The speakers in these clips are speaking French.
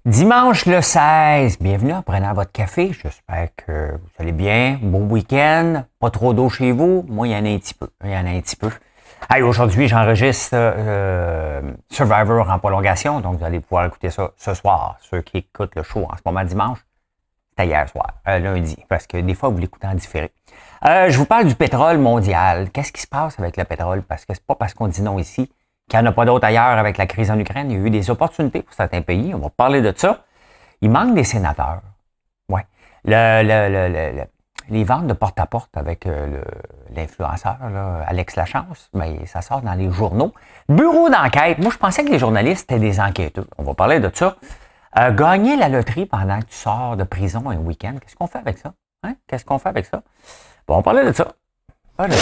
Dimanche le 16, bienvenue en prenant votre café. J'espère que vous allez bien. Bon week-end. Pas trop d'eau chez vous. Moi, il y en a un petit peu. Hey, aujourd'hui, j'enregistre Survivor en prolongation. Donc, vous allez pouvoir écouter ça ce soir. Ceux qui écoutent le show en ce moment dimanche, c'était hier soir, lundi. Parce que des fois, vous l'écoutez en différé. Je vous parle du pétrole mondial. Qu'est-ce qui se passe avec le pétrole? Parce que c'est pas parce qu'on dit non ici qu'il n'y en a pas d'autres ailleurs avec la crise en Ukraine. Il y a eu des opportunités pour certains pays. On va parler de ça. Il manque des sénateurs. Ouais. Les ventes de porte-à-porte avec l'influenceur, là, Alex Lachance, ben, ça sort dans les journaux. Bureau d'enquête. Moi, je pensais que les journalistes étaient des enquêteurs. On va parler de ça. Gagner la loterie pendant que tu sors de prison un week-end, qu'est-ce qu'on fait avec ça? Hein? Qu'est-ce qu'on fait avec ça? Bon, on parlait de ça. Voilà.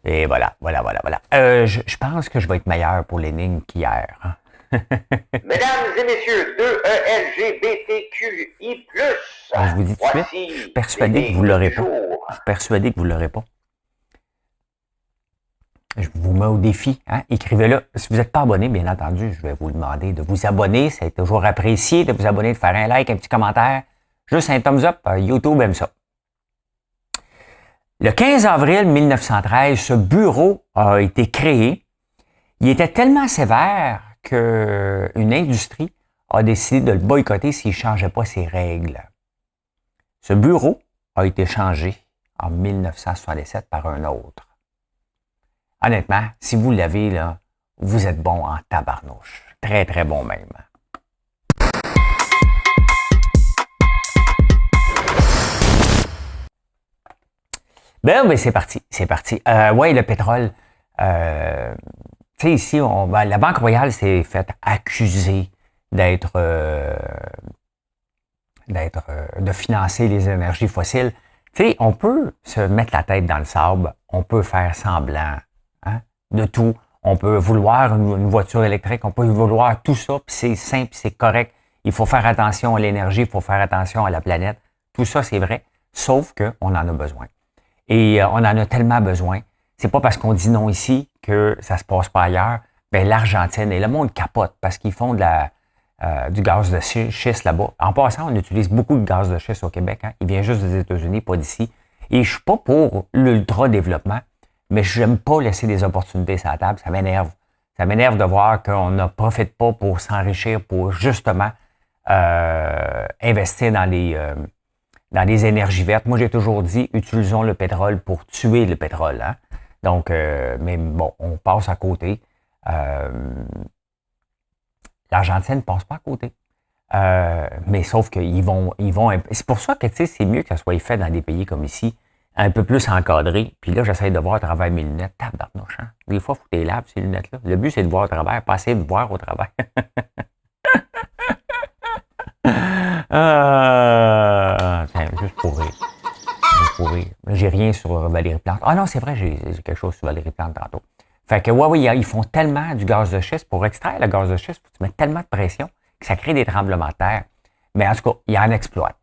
Et voilà. Je pense que je vais être meilleur pour l'énigme qu'hier. Hein? Mesdames et messieurs, 2 LGBTQI+. Je vous dis tout de suite, je suis persuadé que vous ne l'aurez pas. Je suis persuadé que vous ne l'aurez pas. Je vous mets au défi. Hein? Écrivez-le. Si vous n'êtes pas abonné, bien entendu, je vais vous demander de vous abonner. C'est toujours apprécié de vous abonner, de faire un like, un petit commentaire. Juste un thumbs up. YouTube aime ça. Le 15 avril 1913, ce bureau a été créé. Il était tellement sévère qu'une industrie a décidé de le boycotter s'il ne changeait pas ses règles. Ce bureau a été changé en 1967 par un autre. Honnêtement, si vous l'avez, là, vous êtes bon en tabarnouche. Très, très bon même. Ben, c'est parti. Oui, le pétrole. Tu sais, ici, la Banque royale s'est faite accuser de financer les énergies fossiles. Tu sais, on peut se mettre la tête dans le sable, on peut faire semblant de tout. On peut vouloir une voiture électrique, on peut vouloir tout ça, puis c'est simple, c'est correct. Il faut faire attention à l'énergie, il faut faire attention à la planète. Tout ça, c'est vrai, sauf qu'on en a besoin. Et on en a tellement besoin. C'est pas parce qu'on dit non ici que ça se passe pas ailleurs. Ben, l'Argentine et le monde capote parce qu'ils font du gaz de schiste là-bas. En passant, on utilise beaucoup de gaz de schiste au Québec. Hein. Il vient juste des États-Unis, pas d'ici. Et je suis pas pour l'ultra-développement, mais j'aime pas laisser des opportunités sur la table. Ça m'énerve. Ça m'énerve de voir qu'on ne profite pas pour s'enrichir, pour justement investir dans les énergies vertes. Moi, j'ai toujours dit, utilisons le pétrole pour tuer le pétrole. Hein? Donc, mais bon, on passe à côté. L'Argentine ne passe pas à côté. Mais sauf qu'ils vont. C'est pour ça que, tu sais, c'est mieux que ça soit fait dans des pays comme ici, un peu plus encadré. Puis là, j'essaie de voir à travers mes lunettes. Tabarnouche, hein? Des fois, il faut que tu les laves, ces lunettes-là. Le but, c'est de voir au travers, pas essayer de voir au travers. Juste pour rire. J'ai rien sur Valérie Plante. Ah non, c'est vrai, j'ai quelque chose sur Valérie Plante tantôt. Fait que, oui, ils font tellement du gaz de schiste. Pour extraire le gaz de schiste, faut que tu mettes tellement de pression que ça crée des tremblements de terre. Mais en tout cas, ils en exploitent.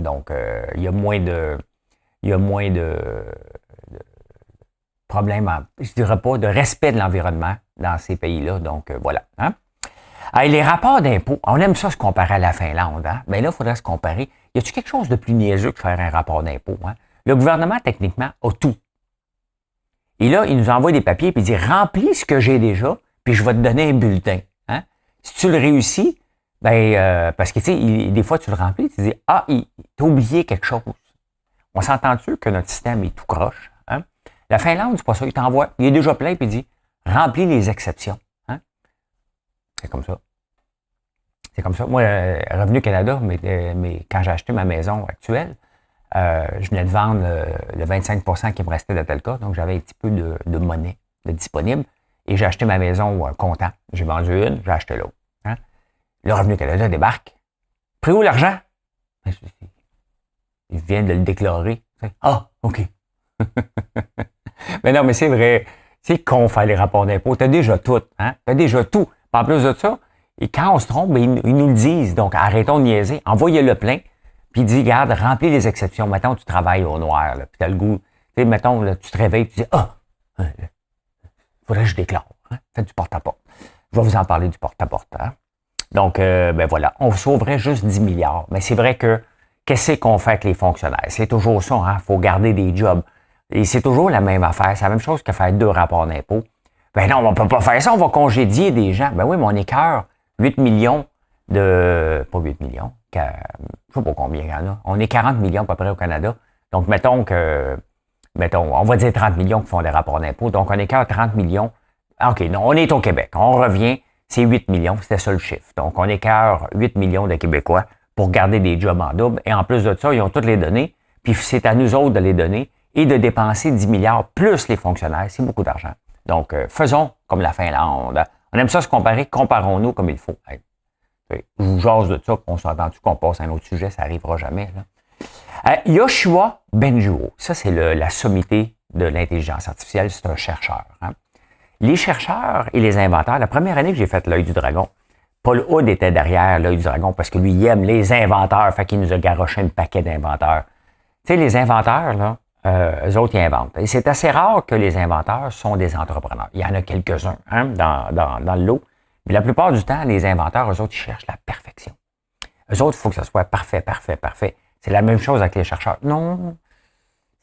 Donc, il y a moins de problèmes, je dirais pas, de respect de l'environnement dans ces pays-là. Donc, voilà. Hein? Hey, les rapports d'impôts, on aime ça se comparer à la Finlande. Hein? Bien là, il faudrait se comparer. Y a-t-il quelque chose de plus niaiseux que faire un rapport d'impôt? Hein? Le gouvernement, techniquement, a tout. Et là, il nous envoie des papiers et il dit « Remplis ce que j'ai déjà, puis je vais te donner un bulletin. Hein? » Si tu le réussis, ben parce que, tu sais, des fois, tu le remplis, tu dis « Ah, t'as oublié quelque chose. » On s'entend-tu que notre système est tout croche? Hein? La Finlande, c'est pas ça. Il t'envoie, il est déjà plein, puis il dit « Remplis les exceptions. » C'est comme ça. C'est comme ça. Moi, Revenu Canada, mais quand j'ai acheté ma maison actuelle, je venais de vendre le 25% qui me restait de tel cas, donc j'avais un petit peu de monnaie de disponible, et j'ai acheté ma maison comptant. J'ai vendu une, j'ai acheté l'autre. Hein? Le Revenu Canada débarque. Pris où l'argent? Il vient de le déclarer. Ah, OK. Mais non, mais c'est vrai. C'est con faire les rapports d'impôts. Tu as déjà tout. Hein? Tu as déjà tout. En plus de ça, et quand on se trompe, ils nous le disent. Donc, arrêtons de niaiser. Envoyez-le plein. Puis, dis, garde, remplis les exceptions. Mettons, tu travailles au noir. Là, puis, tu as le goût. Tu sais, mettons, là, tu te réveilles. Tu dis, faudrait que je déclare. Hein? Faites du porte-à-porte. Je vais vous en parler du porte-à-porte. Hein? Donc, ben voilà. On sauverait juste 10 milliards. Mais c'est vrai que, qu'est-ce qu'on fait avec les fonctionnaires? C'est toujours ça. Il faut garder des jobs. Et c'est toujours la même affaire. C'est la même chose que faire 2 rapports d'impôts. Ben non, on ne peut pas faire ça. On va congédier des gens. Ben oui, mais on écœure 8 millions de... Pas 8 millions. Je ne sais pas combien il y en a. On est 40 millions à peu près au Canada. Donc, mettons, on va dire 30 millions qui font des rapports d'impôts. Donc, on écœure 30 millions. OK, non, on est au Québec. On revient, c'est 8 millions. C'était ça le chiffre. Donc, on écœure 8 millions de Québécois pour garder des jobs en double. Et en plus de ça, ils ont toutes les données. Puis, c'est à nous autres de les donner et de dépenser 10 milliards plus les fonctionnaires. C'est beaucoup d'argent. Donc, faisons comme la Finlande. On aime ça se comparer. Comparons-nous comme il faut. Hey, je vous jase de ça. On s'entend-tu qu'on passe à un autre sujet? Ça n'arrivera jamais. Là. Yoshua Bengio. Ça, c'est la sommité de l'intelligence artificielle. C'est un chercheur. Hein. Les chercheurs et les inventeurs, la première année que j'ai fait l'œil du dragon, Paul Hood était derrière l'œil du dragon parce que lui, il aime les inventeurs. Fait qu'il nous a garoché un paquet d'inventeurs. Tu sais, les inventeurs, là, eux autres, ils inventent. Et c'est assez rare que les inventeurs sont des entrepreneurs. Il y en a quelques-uns hein, dans le lot. Mais la plupart du temps, les inventeurs, eux autres, ils cherchent la perfection. Eux autres, il faut que ça soit parfait, parfait, parfait. C'est la même chose avec les chercheurs. Non,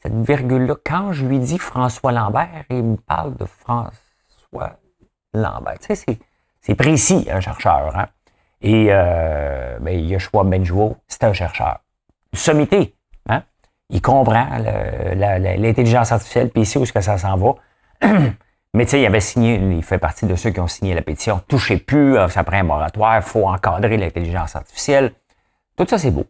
cette virgule-là, quand je lui dis François Lambert, il me parle de François Lambert. Tu sais, c'est précis, un chercheur. Hein? Et Yoshua Bengio, c'est un chercheur. Sommité, hein? Il comprend l'intelligence artificielle, puis il sait où est-ce que ça s'en va. Mais tu sais, il fait partie de ceux qui ont signé la pétition. Touchez plus, ça prend un moratoire, il faut encadrer l'intelligence artificielle. Tout ça, c'est beau.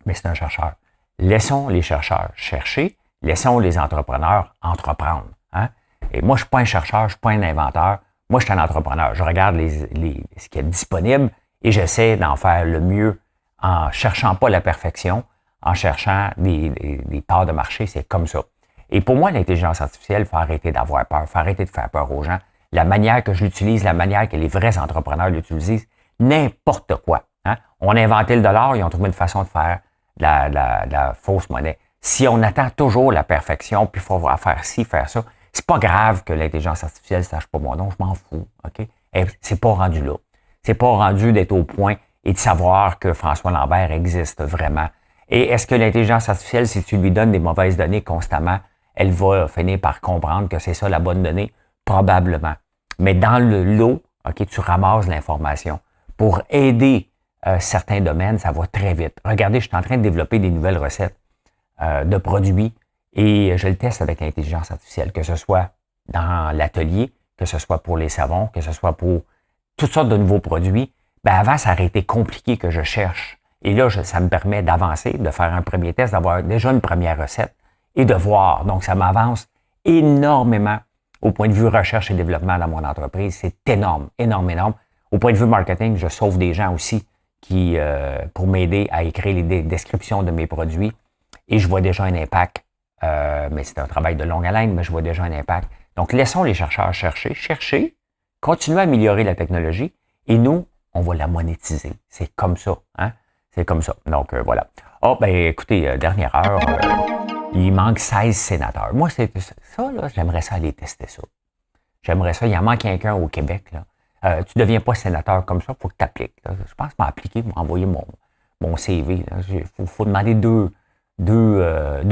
Mais c'est un chercheur. Laissons les chercheurs chercher, laissons les entrepreneurs entreprendre. Hein? Et moi, je ne suis pas un chercheur, je ne suis pas un inventeur. Moi, je suis un entrepreneur. Je regarde ce qui est disponible et j'essaie d'en faire le mieux en cherchant pas la perfection, en cherchant des parts de marché. C'est comme ça. Et pour moi, l'intelligence artificielle, il faut arrêter d'avoir peur, il faut arrêter de faire peur aux gens. La manière que je l'utilise, la manière que les vrais entrepreneurs l'utilisent, n'importe quoi. Hein? On a inventé le dollar, ils ont trouvé une façon de faire la fausse monnaie. Si on attend toujours la perfection, puis il faut faire ci, faire ça, c'est pas grave que l'intelligence artificielle ne sache pas mon nom, je m'en fous. OK? Et c'est pas rendu là. C'est pas rendu d'être au point et de savoir que François Lambert existe vraiment. Et est-ce que l'intelligence artificielle, si tu lui donnes des mauvaises données constamment, elle va finir par comprendre que c'est ça la bonne donnée? Probablement. Mais dans le lot, OK, tu ramasses l'information. Pour aider certains domaines, ça va très vite. Regardez, je suis en train de développer des nouvelles recettes de produits et je le teste avec l'intelligence artificielle, que ce soit dans l'atelier, que ce soit pour les savons, que ce soit pour toutes sortes de nouveaux produits. Ben avant, ça aurait été compliqué que je cherche. Et là, ça me permet d'avancer, de faire un premier test, d'avoir déjà une première recette et de voir. Donc, ça m'avance énormément au point de vue recherche et développement dans mon entreprise. C'est énorme, énorme, énorme. Au point de vue marketing, je sauve des gens aussi pour m'aider à écrire les descriptions de mes produits. Et je vois déjà un impact. Mais c'est un travail de longue haleine, mais je vois déjà un impact. Donc, laissons les chercheurs chercher, continuer à améliorer la technologie et nous, on va la monétiser. C'est comme ça. Hein? C'est comme ça. Donc, voilà. Oh, ben écoutez, dernière heure, il manque 16 sénateurs. Moi, c'est ça, là, j'aimerais ça aller tester ça. J'aimerais ça. Il en manque quelqu'un au Québec, là. Tu ne deviens pas sénateur comme ça, il faut que tu appliques. Là. Je pense m'appliquer, m'envoyer mon CV. Il faut demander deux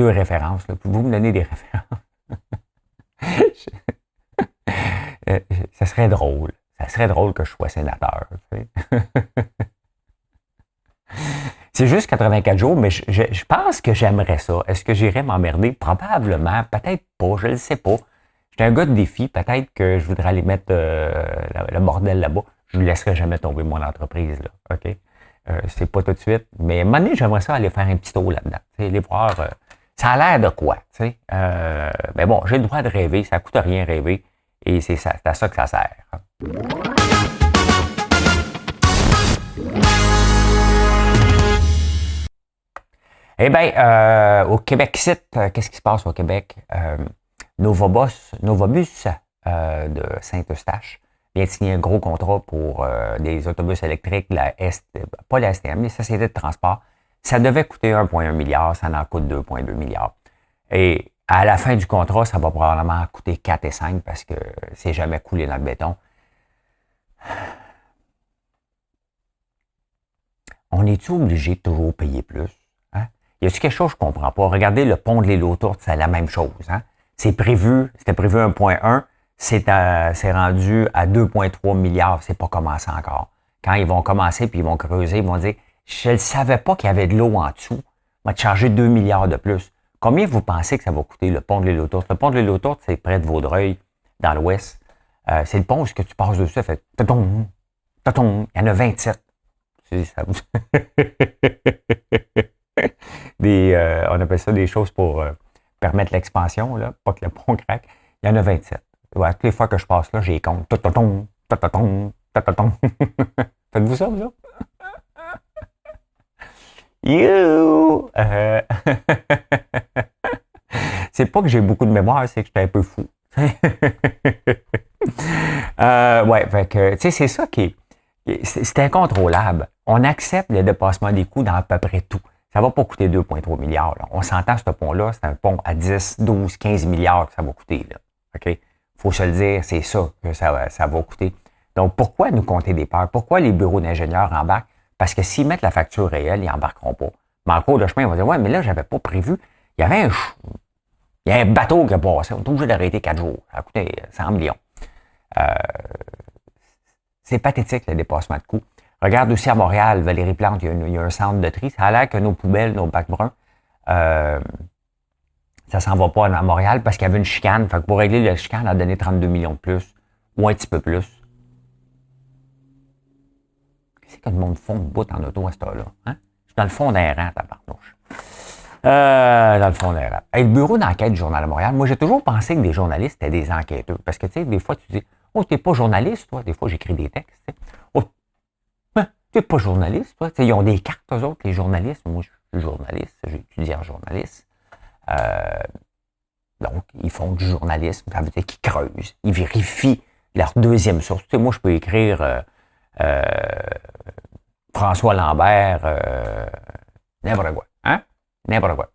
références. Là. Pouvez-vous me donner des références? Ça serait drôle. Ça serait drôle que je sois sénateur. Tu sais. C'est juste 84 jours, mais je pense que j'aimerais ça. Est-ce que j'irais m'emmerder? Probablement. Peut-être pas. Je ne le sais pas. J'étais un gars de défi. Peut-être que je voudrais aller mettre le bordel là-bas. Je ne laisserai jamais tomber mon entreprise. Là. OK? C'est pas tout de suite. Mais à un moment donné, j'aimerais ça aller faire un petit tour là-dedans. Aller voir. Ça a l'air de quoi? Mais bon, j'ai le droit de rêver. Ça ne coûte rien rêver. Et c'est à ça que ça sert. Eh bien, au Québec site, qu'est-ce qui se passe au Québec? Novabus de Saint-Eustache vient de signer un gros contrat pour des autobus électriques, pas la STM, les sociétés de transport. Ça devait coûter 1,1 milliard, ça en coûte 2,2 milliards. Et à la fin du contrat, ça va probablement coûter 4 et 5 parce que c'est jamais coulé dans le béton. On est-tu obligé de toujours payer plus? Hein? Y a-t-il quelque chose que je ne comprends pas? Regardez le pont de l'île aux Tourtes, c'est la même chose. Hein? C'était prévu 1,1, c'est rendu à 2,3 milliards, c'est pas commencé encore. Quand ils vont commencer puis ils vont creuser, ils vont dire je ne savais pas qu'il y avait de l'eau en dessous, on va te charger 2 milliards de plus. Combien vous pensez que ça va coûter le pont de l'île aux Tourtes? Le pont de l'île aux Tourtes, c'est près de Vaudreuil, dans l'ouest. C'est le pont où tu passes dessus, ça fait taton, taton. Il y en a 27. Ça vous... on appelle ça des choses pour permettre l'expansion, là, pas que le pont craque. Il y en a 27. Ouais, toutes les fois que je passe là, j'ai les comptes. Taton, taton, taton. Faites-vous ça, vous autres? You! C'est pas que j'ai beaucoup de mémoire, c'est que j'étais un peu fou. Ouais, fait que, tu sais, c'est ça qui est. C'est incontrôlable. On accepte le dépassement des coûts dans à peu près tout. Ça va pas coûter 2,3 milliards. Là. On s'entend, ce pont-là, c'est un pont à 10, 12, 15 milliards que ça va coûter. Là. OK? Faut se le dire, c'est ça que ça va coûter. Donc, pourquoi nous compter des peurs? Pourquoi les bureaux d'ingénieurs embarquent? Parce que s'ils mettent la facture réelle, ils n'embarqueront pas. Mais en cours de chemin, ils vont dire, ouais, mais là, j'avais pas prévu. Il y avait un bateau qui a passé. On est obligé d'arrêter 4 jours. Ça a coûté 100 millions. C'est pathétique, le dépassement de coûts. Regarde aussi à Montréal, Valérie Plante, il y a un centre de tri. Ça a l'air que nos poubelles, nos bacs bruns, ça s'en va pas à Montréal parce qu'il y avait une chicane. Fait que pour régler la chicane, on a donné 32 millions de plus ou un petit peu plus. Qu'est-ce que le monde fond de bout en auto à ce temps-là? Hein? Je suis dans le fond d'un rang, tabarnouche. Dans le fond d'un rang. Et le bureau d'enquête du Journal de Montréal, moi, j'ai toujours pensé que des journalistes étaient des enquêteurs. Parce que, tu sais, des fois, tu dis, oh, t'es pas journaliste, toi. Des fois, j'écris des textes. T'sais. Oh, t'es pas journaliste, toi. T'sais, ils ont des cartes, eux autres, les journalistes. Moi, je suis journaliste. J'ai étudié en journaliste. Donc, ils font du journalisme. Ça veut dire qu'ils creusent. Ils vérifient leur deuxième source. Tu sais, moi, je peux écrire François Lambert, n'importe quoi. Hein? N'importe quoi.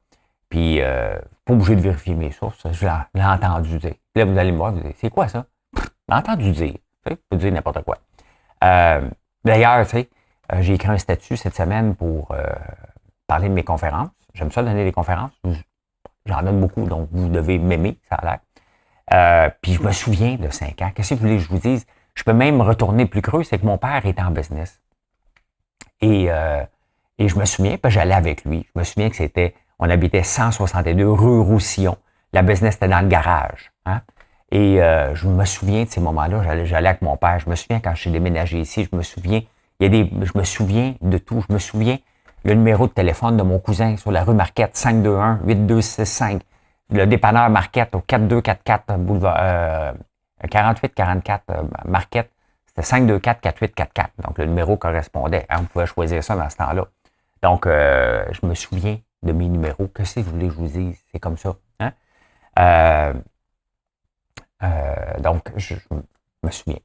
Puis, pas obligé de vérifier mes sources. Je l'ai entendu dire. Là, vous allez me voir, vous dites, c'est quoi ça? J'ai entendu dire. Tu sais, je peux dire n'importe quoi. D'ailleurs, tu sais, j'ai écrit un statut cette semaine pour parler de mes conférences. J'aime ça donner des conférences. J'en donne beaucoup, donc vous devez m'aimer, ça a l'air. Puis je me souviens de 5 ans. Qu'est-ce que vous voulez que je vous dise? Je peux même retourner plus creux, c'est que mon père était en business. Et je me souviens, puis j'allais avec lui. Je me souviens que on habitait 162 rue Roussillon. La business était dans le garage. Hein? Et je me souviens de ces moments-là, j'allais avec mon père. Je me souviens quand je suis déménagé ici, je me souviens de tout. Je me souviens le numéro de téléphone de mon cousin sur la rue Marquette, 521-8265. Le dépanneur Marquette au 4244 boulevard 4844 Marquette. C'était 524-4844. Donc, le numéro correspondait. Hein, on pouvait choisir ça dans ce temps-là. Donc, je me souviens de mes numéros. Qu'est-ce que vous voulez que je vous dise? C'est comme ça. Hein? Donc, je me souviens.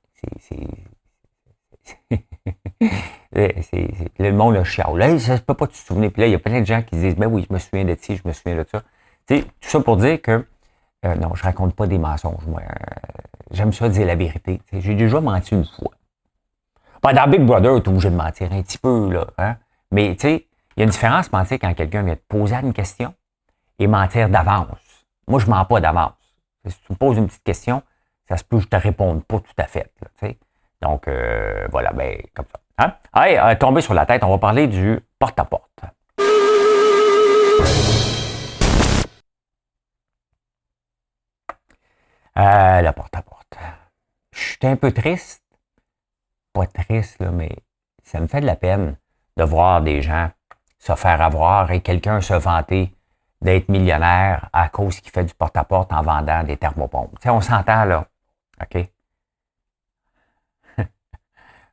Le monde le chiale. Là, ça ne peut pas te souvenir. Puis là, il y a plein de gens qui disent, ben oui, je me souviens de ci, je me souviens de ça. Tu sais, tout ça pour dire que, non, je raconte pas des mensonges, moi. J'aime ça dire la vérité. T'sais, j'ai déjà menti une fois. Ben, dans Big Brother, tu es obligé de mentir un petit peu, là. Hein? Mais, tu sais, il y a une différence mentir quand quelqu'un vient te poser une question et mentir d'avance. Moi, je mens pas d'avance. Si tu me poses une petite question, ça se peut que je te réponde pas tout à fait, là, t'sais. Donc, voilà, ben, comme ça. Hein? Allez, tomber sur la tête, on va parler du porte-à-porte. Le porte-à-porte. Je suis un peu triste. Pas triste, là, mais ça me fait de la peine de voir des gens se faire avoir et quelqu'un se vanter d'être millionnaire à cause qu'il fait du porte-à-porte en vendant des thermopompes. Tu sais, on s'entend, là. OK?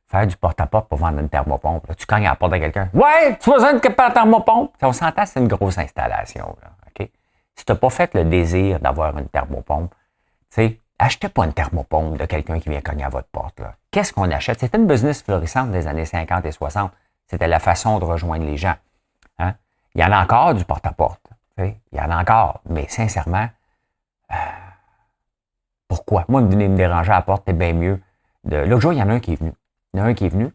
Faire du porte-à-porte pour vendre une thermopompe. Là, tu cognes à la porte de quelqu'un. Ouais, tu as besoin de thermopompe. On s'entend, c'est une grosse installation. Là, okay? Si tu n'as pas fait le désir d'avoir une thermopompe, tu sais, achetez pas une thermopompe de quelqu'un qui vient cogner à votre porte. Là. Qu'est-ce qu'on achète? C'était une business florissante des années 50 et 60. C'était la façon de rejoindre les gens. Hein? Il y en a encore du porte-à-porte. Tu sais, il y en a encore. Mais sincèrement, pourquoi? Moi, venir me déranger à la porte, c'est bien mieux. L'autre jour, il y en a un qui est venu. Il y en a un qui est venu.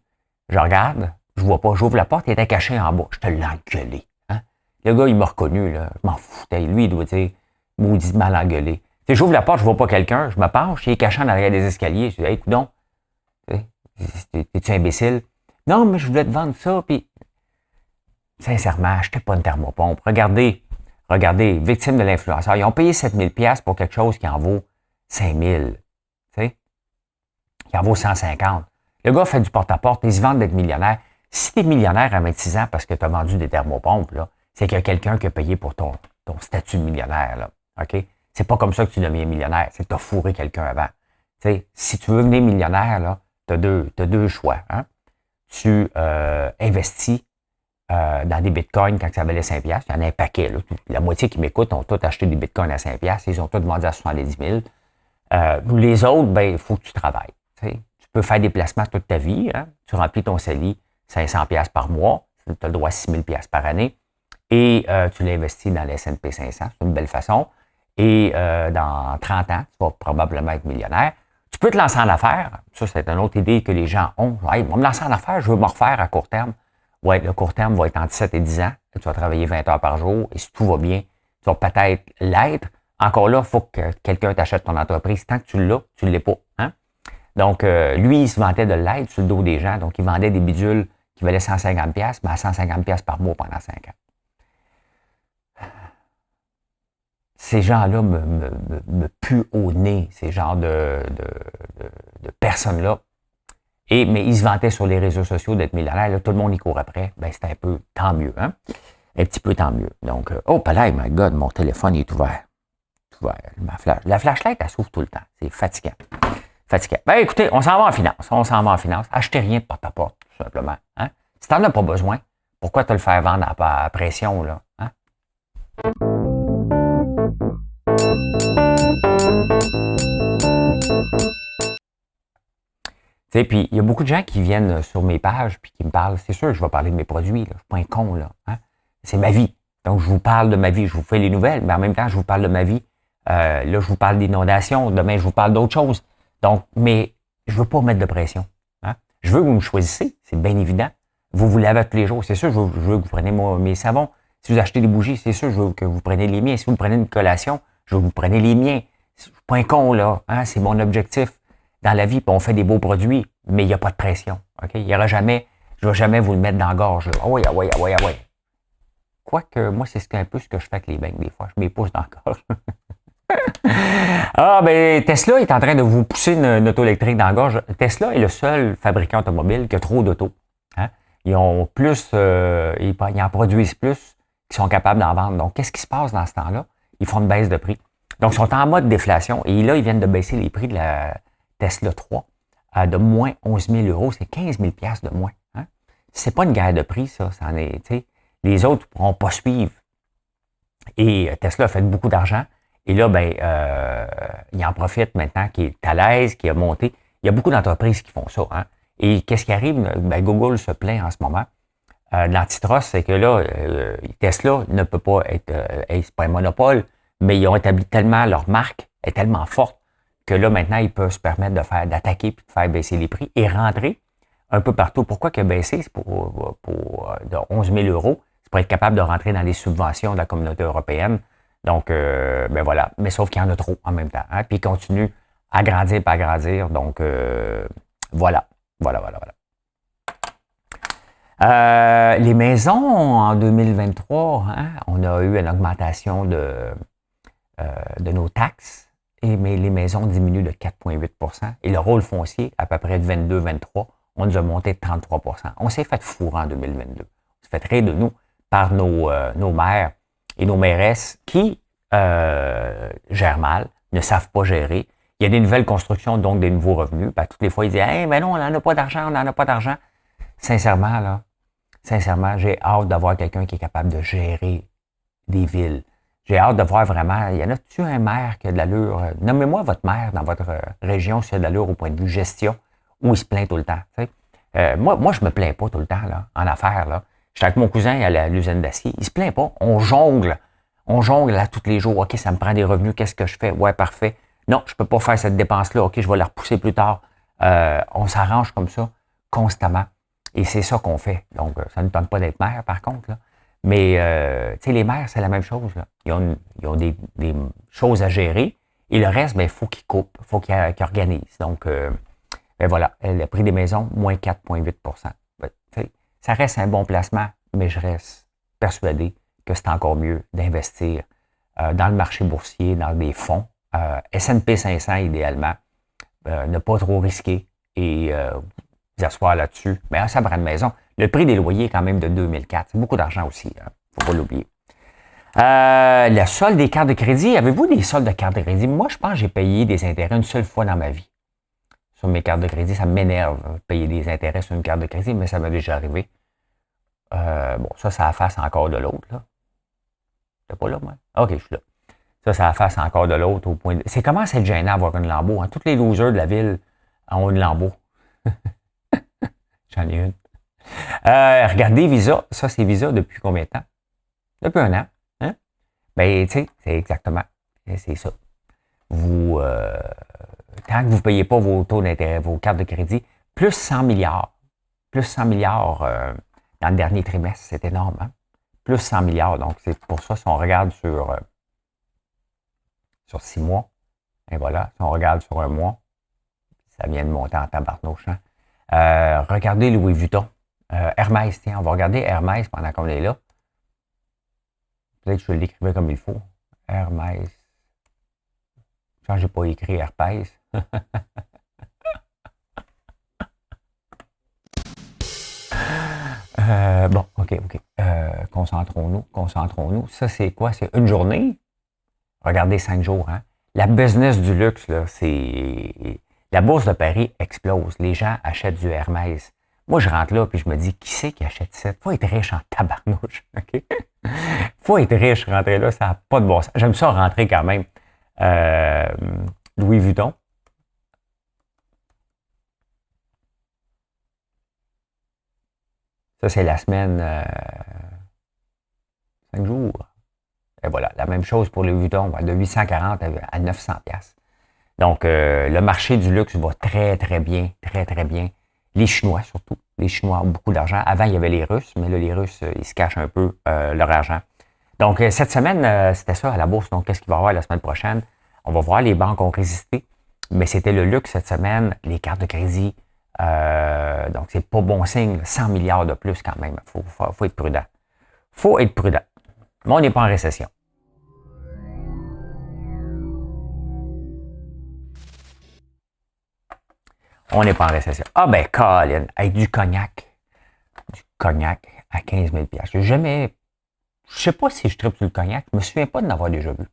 Je regarde, je vois pas, j'ouvre la porte, il était caché en bas. Je te l'ai engueulé. Hein? Le gars, il m'a reconnu, là. Je m'en foutais. Lui, il doit dire, maudit mal engueulé. Tu sais, j'ouvre la porte, je vois pas quelqu'un, je me penche, il est caché en arrière des escaliers. Je dis, hey, coudonc, t'es-tu imbécile? Non, mais je voulais te vendre ça, puis sincèrement, achetez pas une thermopompe. Regardez, victime de l'influenceur. Ils ont payé 7 000$ pour quelque chose qui en vaut 5 000. Tu sais? Qui en vaut 150. Le gars fait du porte-à-porte, ils se vendent d'être millionnaire. Si tu es millionnaire à 26 ans parce que tu as vendu des thermopompes, là, c'est qu'il y a quelqu'un qui a payé pour ton statut de millionnaire. Là. OK? C'est pas comme ça que tu deviens millionnaire, c'est que tu as fourré quelqu'un avant. Tu sais, si tu veux devenir millionnaire, là, tu as deux choix. Hein? Tu investis dans des bitcoins quand ça valait 5$. Il y en a un paquet. Là. La moitié qui m'écoutent ont tous acheté des bitcoins à 5$. Ils ont tous vendu à 70 000. Les autres, ben, il faut que tu travailles. Tu sais. Tu peux faire des placements toute ta vie. Hein? Tu remplis ton CELI 500$ par mois. Tu as le droit à 6 000$ par année. Et tu l'investis dans le S&P 500. C'est une belle façon. Et dans 30 ans, tu vas probablement être millionnaire. Tu peux te lancer en affaires. Ça, c'est une autre idée que les gens ont. Hey, moi, me lancer en affaires, je veux me refaire à court terme. Ouais, le court terme va être entre 7 et 10 ans. Tu vas travailler 20 heures par jour. Et si tout va bien, tu vas peut-être l'être. Encore là, il faut que quelqu'un t'achète ton entreprise. Tant que tu l'as, tu ne l'es pas. Hein? Donc, lui, il se vantait de l'être sur le dos des gens. Donc, il vendait des bidules qui valaient 150$, mais à 150$ par mois pendant 5 ans. Ces gens-là me puent au nez, ces genres de personnes-là. Mais ils se vantaient sur les réseaux sociaux d'être millionnaires. Là, tout le monde y court après. Ben, c'est un peu tant mieux. Hein? Un petit peu tant mieux. Donc, oh, palais, my God, mon téléphone est ouvert. La flashlight, elle s'ouvre tout le temps. C'est fatigant. Ben, écoutez, on s'en va en finance. Achetez rien de porte-à-porte, tout simplement. Hein? Si tu n'en as pas besoin, pourquoi te le faire vendre à pression, là? Hein? Tu sais, puis il y a beaucoup de gens qui viennent sur mes pages puis qui me parlent. C'est sûr que je vais parler de mes produits. Là. Je suis pas un con, là. Hein? C'est ma vie. Donc, je vous parle de ma vie. Je vous fais les nouvelles, mais en même temps, je vous parle de ma vie. Là, je vous parle d'inondation. Demain, je vous parle d'autres choses. Donc, mais je veux pas mettre de pression. Hein? Je veux que vous me choisissez. C'est bien évident. Vous vous lavez tous les jours. C'est sûr, je veux que vous preniez mes savons. Si vous achetez des bougies, c'est sûr, je veux que vous preniez les miens. Si vous prenez une collation, je veux que vous preniez les miens. Je suis pas un con, là. Hein? C'est mon objectif. Dans la vie, puis on fait des beaux produits, mais il n'y a pas de pression. Okay? Il y aura jamais, je ne vais jamais vous le mettre dans la gorge. Ah oui. Quoique, moi, c'est un peu ce que je fais avec les beignes des fois. Je me les pousse dans la gorge. Ben, Tesla est en train de vous pousser une auto électrique dans la gorge. Tesla est le seul fabricant automobile qui a trop d'autos. Hein? Ils ont plus, ils en produisent plus qu'ils sont capables d'en vendre. Donc, qu'est-ce qui se passe dans ce temps-là? Ils font une baisse de prix. Donc, ils sont en mode déflation. Et là, ils viennent de baisser les prix de la Tesla 3 de moins 11 000 €. C'est 15 000$ de moins. Hein? C'est pas une guerre de prix, ça. Ça en est, les autres ne pourront pas suivre. Et Tesla a fait beaucoup d'argent. Et là, ben, il en profite maintenant, qui est à l'aise, qui a monté. Il y a beaucoup d'entreprises qui font ça. Hein? Et qu'est-ce qui arrive? Ben, Google se plaint en ce moment. L'antitrust, c'est que là, Tesla ne peut pas être, c'est pas un monopole, mais ils ont établi tellement, leur marque est tellement forte que là, maintenant, ils peuvent se permettre d'attaquer et de faire baisser les prix et rentrer un peu partout. Pourquoi que baisser? C'est pour de 11 000 €. C'est pour être capable de rentrer dans les subventions de la communauté européenne. Donc, ben voilà. Mais sauf qu'il y en a trop en même temps. Hein? Puis ils continuent à grandir et à grandir. Donc, voilà. Les maisons, en 2023, hein, on a eu une augmentation de nos taxes. Mais les maisons diminuent de 4,8 % et le rôle foncier, à peu près de 22-23, on nous a monté de 33 %. On s'est fait fourrer en 2022. On s'est fait rire de nous par nos maires et nos mairesses qui gèrent mal, ne savent pas gérer. Il y a des nouvelles constructions, donc des nouveaux revenus. Ben, toutes les fois, ils disent « Hey, ben non, on n'en a pas d'argent, Sincèrement, j'ai hâte d'avoir quelqu'un qui est capable de gérer des villes. J'ai hâte de voir vraiment, y en a-tu un maire qui a de l'allure? Nommez-moi votre maire dans votre région s'il a de l'allure au point de vue gestion ou il se plaint tout le temps. Moi, je me plains pas tout le temps là, en affaires. Là. J'étais avec mon cousin à l'usine d'acier. Il se plaint pas. On jongle. On jongle là tous les jours. OK, ça me prend des revenus. Qu'est-ce que je fais? Ouais, parfait. Non, je peux pas faire cette dépense-là. OK, je vais la repousser plus tard. On s'arrange comme ça constamment. Et c'est ça qu'on fait. Donc, ça ne tente pas d'être maire, par contre. Là. Mais, tu sais, les maires, c'est la même chose. Là. Ils ont des choses à gérer. Et le reste, ben, il faut qu'ils coupent. Il faut qu'ils organisent. Donc, ben voilà, le prix des maisons, moins 4,8 ben, ça reste un bon placement, mais je reste persuadé que c'est encore mieux d'investir dans le marché boursier, dans des fonds. S&P 500, idéalement. Ne pas trop risquer et vous asseoir là-dessus. Mais ça prend une maison. Le prix des loyers est quand même de 2004. C'est beaucoup d'argent aussi. Il ne faut pas l'oublier. Le solde des cartes de crédit. Avez-vous des soldes de cartes de crédit? Moi, je pense que j'ai payé des intérêts une seule fois dans ma vie. Sur mes cartes de crédit, ça m'énerve payer des intérêts sur une carte de crédit, mais ça m'est déjà arrivé. Bon, ça a face encore de l'autre. Là. T'es pas là, moi? OK, je suis là. Ça a face encore de l'autre au point de... C'est comment c'est gênant d'avoir une Lambo. Hein? Tous les losers de la ville ont une Lambo. J'en ai une. Regardez Visa. Ça, c'est Visa depuis combien de temps? Depuis 1 an. Hein? Ben, tu sais, c'est exactement. C'est ça. Vous, tant que vous ne payez pas vos taux d'intérêt, vos cartes de crédit, plus 100 milliards. Plus 100 milliards dans le dernier trimestre. C'est énorme. Hein? Plus 100 milliards. Donc, c'est pour ça, si on regarde sur 6 mois, et voilà, si on regarde sur 1 mois, ça vient de monter en tabarnouche. Hein? Regardez Louis Vuitton. Hermès, tiens, on va regarder Hermès pendant qu'on est là. Peut-être que je l'écrivais comme il faut. Hermès. Je n'ai pas écrit Herpès. Bon, OK. Concentrons-nous. Ça, c'est quoi? C'est une journée? Regardez 5 jours. Hein? La business du luxe, là, c'est... La bourse de Paris explose. Les gens achètent du Hermès. Moi, je rentre là et je me dis, qui c'est qui achète ça? Faut être riche en tabarnouche. OK? Faut être riche, rentrer là, ça n'a pas de bon sens. J'aime ça rentrer quand même. Louis Vuitton. Ça, c'est la semaine 5 jours. Et voilà, la même chose pour Louis Vuitton, de 840 à 900 $. Donc, le marché du luxe va très, très bien, très, très bien. Les Chinois, surtout. Les Chinois ont beaucoup d'argent. Avant, il y avait les Russes, mais là, les Russes, ils se cachent un peu leur argent. Donc, cette semaine, c'était ça à la bourse. Donc, qu'est-ce qu'il va y avoir la semaine prochaine? On va voir, les banques ont résisté, mais c'était le luxe cette semaine, les cartes de crédit. Donc, c'est pas bon signe. 100 milliards de plus quand même. Faut être prudent. Faut être prudent. Mais on n'est pas en récession. On n'est pas en récession. Ah ben, Colin, avec du cognac. Du cognac à 15 000 $. J'ai jamais... Je sais pas si je tripe sur le cognac. Je me souviens pas de l'avoir déjà vu.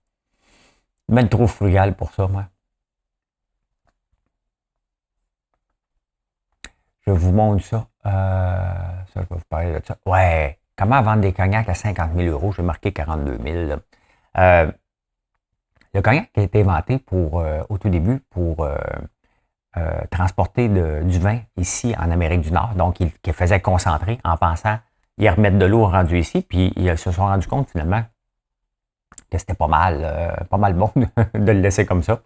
Même trop frugal pour ça, moi. Je vous montre ça. Ça, je vais vous parler de ça. Ouais. Comment vendre des cognacs à 50 000 €? J'ai marqué 42 000. Le cognac a été inventé au tout début pour transporter du vin ici en Amérique du Nord. Donc, il faisait concentrer en pensant y remettre de l'eau rendu ici. Puis, ils se sont rendus compte finalement que c'était pas mal bon de le laisser comme ça.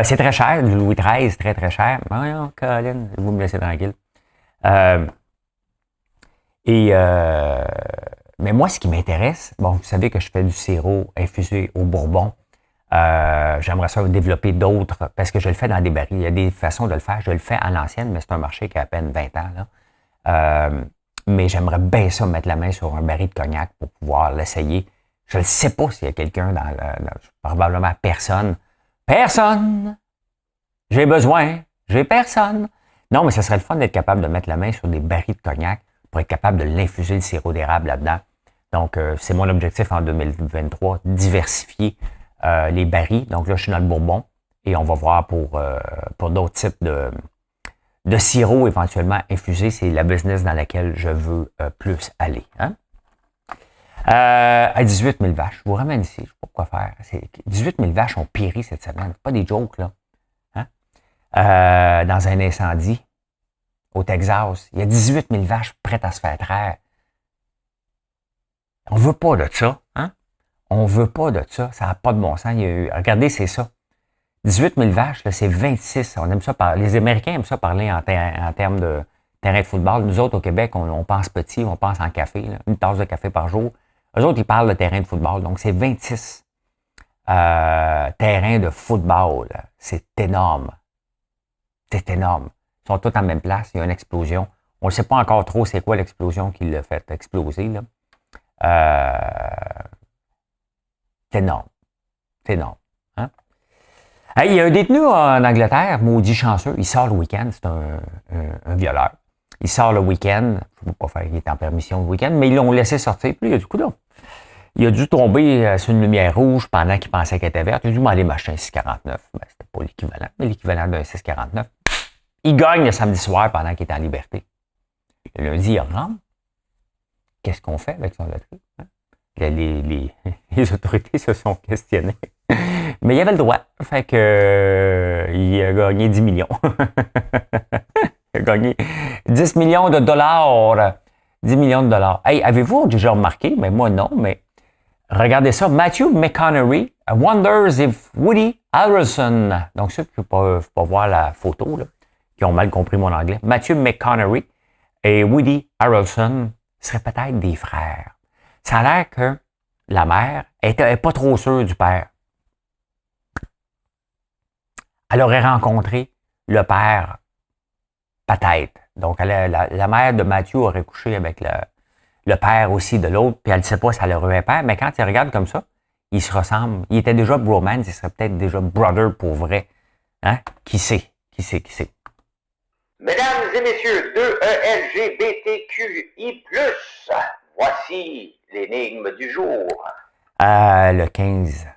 C'est très cher, du Louis XIII, très très cher. Oh, Colin, vous me laissez tranquille. Mais moi, ce qui m'intéresse, bon, vous savez que je fais du sirop infusé au bourbon. J'aimerais ça développer d'autres, parce que je le fais dans des barils. Il y a des façons de le faire. Je le fais à l'ancienne, mais c'est un marché qui a à peine 20 ans. Là. Mais j'aimerais bien ça mettre la main sur un baril de cognac pour pouvoir l'essayer. Je ne sais pas s'il y a quelqu'un probablement personne. Personne! J'ai besoin. J'ai personne. Non, mais ce serait le fun d'être capable de mettre la main sur des barils de cognac pour être capable de l'infuser le sirop d'érable là-dedans. Donc, c'est mon objectif en 2023, diversifier les barils. Donc là, je suis dans le bourbon et on va voir pour d'autres types de sirop éventuellement infusé. C'est la business dans laquelle je veux plus aller. Hein? À 18 000 vaches. Je vous ramène ici. Je ne sais pas quoi faire. 18 000 vaches ont péri cette semaine. C'est pas des jokes, là. Hein? Dans un incendie au Texas. Il y a 18 000 vaches prêtes à se faire traire. On veut pas de ça. Hein? On veut pas de ça. Ça n'a pas de bon sens. Regardez, c'est ça. 18 000 vaches, là, c'est 26. On aime ça les Américains aiment ça parler en termes de terrain de football. Nous autres, au Québec, on pense petit, on pense en café. Là, une tasse de café par jour. Eux autres, ils parlent de terrain de football. Donc, c'est 26 terrains de football. C'est énorme. C'est énorme. Ils sont tous en même place. Il y a une explosion. On ne sait pas encore trop c'est quoi l'explosion qui l'a fait exploser. Là. C'est énorme. C'est énorme. Hein? Hey, il y a un détenu en Angleterre, maudit chanceux. Il sort le week-end. C'est un violeur. Il sort le week-end. Je ne peux pas faire qu'il est en permission le week-end, mais ils l'ont laissé sortir. Puis il a du coup, là. Il a dû tomber sur une lumière rouge pendant qu'il pensait qu'elle était verte. Il a dû m'aller m'acheter un 6,49. Ben, c'était pas l'équivalent, mais l'équivalent d'un 6,49. Il gagne le samedi soir pendant qu'il est en liberté. Le lundi, il rentre. Qu'est-ce qu'on fait avec son loterie? Hein? Les autorités se sont questionnées. Mais il avait le droit. Fait que il a gagné 10 millions. Il a gagné 10 millions de dollars. 10 millions de dollars. Hey, avez-vous déjà remarqué? Mais moi, non, mais regardez ça. Matthew McConaughey wonders if Woody Harrelson, donc ceux qui ne peuvent pas voir la photo, là, qui ont mal compris mon anglais, Matthew McConaughey et Woody Harrelson seraient peut-être des frères. Ça a l'air que la mère n'est pas trop sûre du père. Elle aurait rencontré le père, peut-être. Donc, la mère de Matthew aurait couché avec le père aussi de l'autre, puis elle ne sait pas si elle aurait un père, mais quand il regarde comme ça, ils se ressemblent. Il était déjà bromance, il serait peut-être déjà brother pour vrai. Hein? Qui sait? Qui sait? Qui sait? Mesdames et messieurs de LGBTQI+, voici l'énigme du jour. Le 15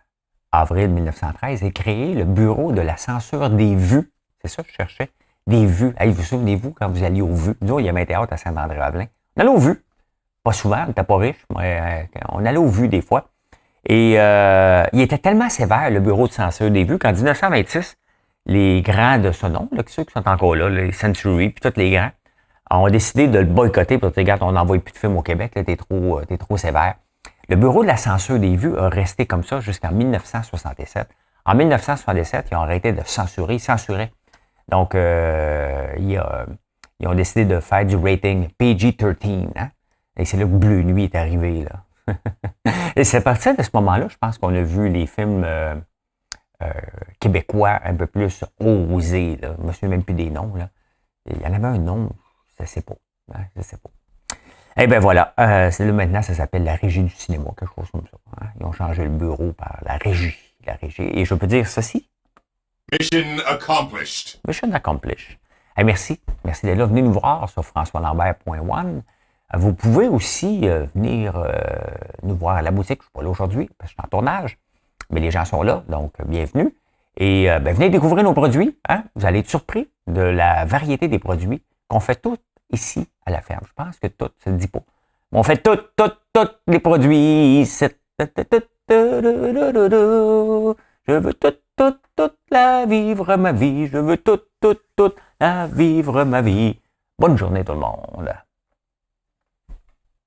avril 1913 est créé le Bureau de la censure des vues. C'est ça que je cherchais. Des vues. Hey, vous souvenez-vous quand vous alliez aux vues? Nous, il y avait un théâtre à Saint-André-Avelin. On allait aux vues. Pas souvent, on n'était pas riche, mais on allait aux vues des fois. Et il était tellement sévère, le Bureau de censure des vues, qu'en 1926, les grands de ce nom, là, ceux qui sont encore là, les Century, puis tous les grands, ont décidé de le boycotter pour dire, regarde, on n'envoie plus de films au Québec, là, t'es trop sévère. Le Bureau de la censure des vues a resté comme ça jusqu'en 1967. En 1967, ils ont arrêté de censurer, ils censuraient. Donc, ils ont décidé de faire du rating PG-13, hein? Et c'est là que Bleu Nuit est arrivé, là. Et c'est à partir de ce moment-là, je pense qu'on a vu les films québécois un peu plus osés, là. Je me souviens même plus des noms, là. Il y en avait un nom, je ne sais pas. Hein? Je sais pas. Eh bien voilà, c'est là maintenant, ça s'appelle la Régie du cinéma, quelque chose comme ça. Hein? Ils ont changé le bureau par la Régie. Et je peux dire ceci. Mission accomplished. Mission accomplished. Hey, merci. Merci d'être là. Venez nous voir sur françoislambert.one. Vous pouvez aussi venir nous voir à la boutique. Je ne suis pas là aujourd'hui parce que je suis en tournage. Mais les gens sont là, donc bienvenue. Et venez découvrir nos produits. Hein? Vous allez être surpris de la variété des produits qu'on fait tous ici à la ferme. Je pense que tout, ça ne dit pas. On fait tous les produits ici. Je veux toute la vivre ma vie. Je veux toute la vivre ma vie. Bonne journée tout le monde.